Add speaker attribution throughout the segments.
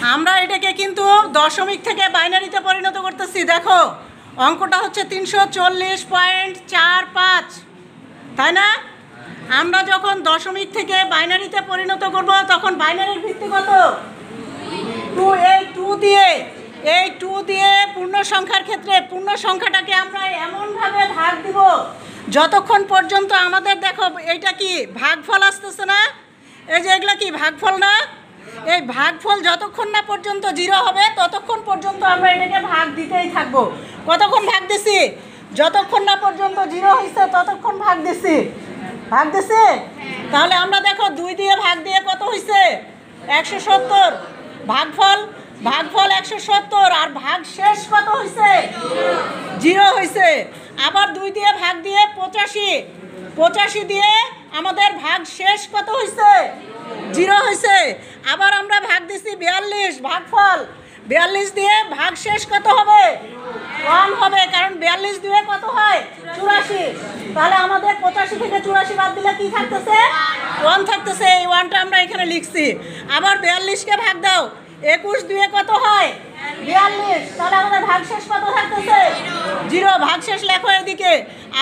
Speaker 1: আমরা এটাকে কিন্তু দশমিক থেকে বাইনারিতে পরিণত করতেছি। দেখো অঙ্কটা হচ্ছে 340.45, তাই না? আমরা যখন দশমিক থেকে বাইনারিতে পরিণত করব তখন বাইনারির ভিত্তি কত? 2। এই 2 দিয়ে পূর্ণ সংখ্যার ক্ষেত্রে পূর্ণ সংখ্যাটাকে আমরা এমনভাবে ভাগ দিব যতক্ষণ পর্যন্ত আমাদের, দেখো এইটা কি ভাগফল আসতেছে না? এই যে এগুলো কি ভাগফল না? এই ভাগফল যতক্ষণ না পর্যন্ত 0 হবে ততক্ষণ পর্যন্ত আমরা এটাকে ভাগ দিতেই থাকবো। কতক্ষণ ভাগ দিছি? যতক্ষণ না পর্যন্ত 0 হয়েছে ততক্ষণ ভাগ দিছি। তাহলে আমরা দেখো 2 দিয়ে ভাগ দিয়ে কত হয়েছে? 170। ভাগফল 170 আর ভাগ শেষ কত হয়েছে? 0 হয়েছে। আবার 2 দিয়ে ভাগ দিয়ে 85 দিয়ে আমাদের ভাগ শেষ কত হয়েছে? 0 হয়েছে। আবার আমরা ভাগ দিছি 42, ভাগফল 42 দিয়ে ভাগ শেষ কত হবে? 1 হবে, কারণ 42 দিয়ে কত হয়? 84। তাহলে আমাদের 85 থেকে 84 বাদ দিলে কি থাকতেছে? 1 থাকতেছে। এই 1টা আমরা এখানে লিখছি। আবার 42কে ভাগ দাও, 21 দিয়ে কত হয়? 42। তাহলে আমাদের ভাগশেষ কত থাকতেছে? 0। ভাগশেষ লেখো এদিকে।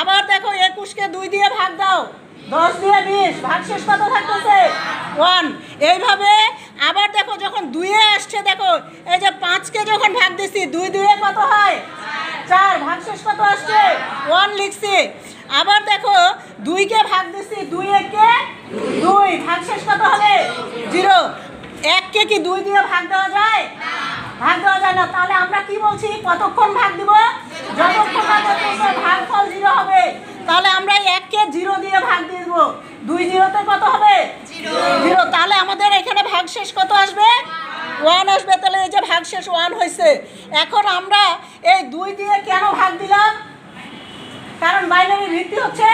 Speaker 1: আবার দেখো 21কে 2 দিয়ে ভাগ দাও, 10 দিয়ে 20, ভাগশেষ কত থাকতেছে? 1। এইভাবে আবার দেখো যখন 2-এ আসছে, দেখো এই যে 5কে যখন ভাগ দিছি 2 দিয়ে কত হয়? 4, ভাগশেষ কত আসছে? 1 লিখছি। আবার দেখো 2কে ভাগ দিছি, 2 একে 2, ভাগশেষ কত হবে? 0। 1কে কি 2 দিয়ে ভাগ দেওয়া যায়? ভাগ দেওয়া যায় না। তাহলে আমরা কি বলছি? কতক্ষণ ভাগ দিব? যতক্ষণ না পর্যন্ত ভাগফল 0 হবে। তাহলে আমরা 1কে 0 দিয়ে ভাগ দিয়ে দেবো। 2 0-তে কত হবে? 0। তাহলে আমাদের এখানে ভাগশেষ কত আসবে? 1 আসবে। তাহলে এই যে ভাগশেষ 1 হয়েছে। এখন আমরা এই 2 দিয়ে কেন ভাগ দিলাম? কারণ বাইনারির ভিত্তি হচ্ছে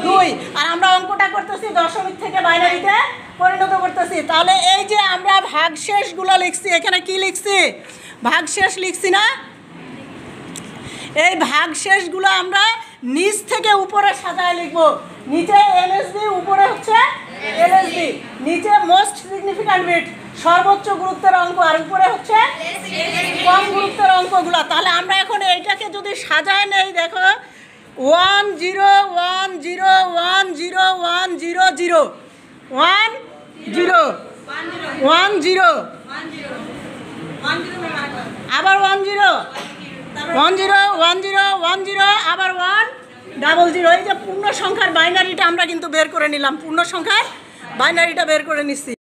Speaker 1: 2, আর আমরা অঙ্কটা করতেছি দশমিক থেকে বাইনারিতে পরিণত করতেছি। তাহলে এই যে আমরা ভাগশেষগুলো লিখছি, এখানে কি লিখছি? ভাগশেষ লিখছি না? এই ভাগশেষগুলো আমরা নিচ থেকে উপরে সাজায় লিখবো। নিচে এমএসবি, উপরে হচ্ছে এলএসবি। নিচে মোস্ট সিগনিফিক্যান্ট বিট, সর্বোচ্চ গুরুত্বের অঙ্ক, আর উপরে হচ্ছে কম গুরুত্বের অঙ্কগুলো। তাহলে আমরা এখন এইটাকে যদি সাজায় নেই, দেখো 1 0 1 0 1 0 1 0 0 1 0 1 0, আবার 1 0 1 0 1 0 1 0, আবার 1 00। এই যে পূর্ণ সংখ্যার বাইনারিটা আমরা কিন্তু বের করে নিলাম, পূর্ণ সংখ্যার বাইনারিটা বের করে নিচ্ছি।